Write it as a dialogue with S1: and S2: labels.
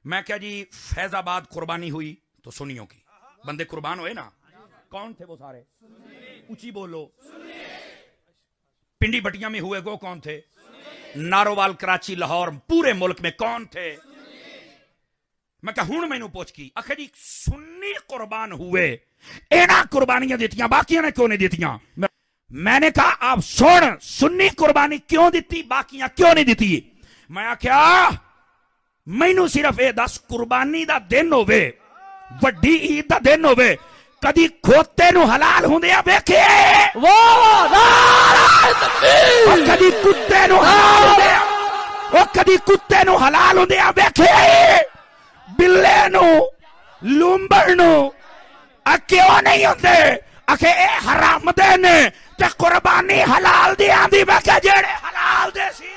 S1: मैं क्या जी फैजाबाद कुर्बानी हुई तो सुन्नियों की, बंदे कुर्बान हुए ना। कौन थे वो सारे? ऊंची बोलो। पिंडी बटिया में हुए वो कौन थे? नारोवाल, कराची, लाहौर, पूरे मुल्क में कौन थे? मैं क्या हूं मैनू पूछ की आखिर जी सुन्नी कुर्बान हुए, इन्हां कुर्बानियां दित्तियां, बाकियां ने क्यों नहीं दित्तियां? मैंने कहा आप सुन, सुन्नी कुर्बानी क्यों दी, बाकियां क्यों नहीं दी? मैं आख्या मैनू सिर्फ ये दस, कुर्बानी दा दिन होवे, वड्डी ईद दा दिन होवे, कदी खोते नू हलाल हुंदिया वेखे? कदी कुत्ते नू हलाल हुंदिया, ओ कदी कुत्ते नू हलाल हुंदिया वेखे? बिल्ले नू, लूंबड़ नू क्यों नहीं होंदे? आखे ए हराम दे ने ते कुर्बानी हलाल दी आंदी। मैं क्या जेड़े हलाल दे सी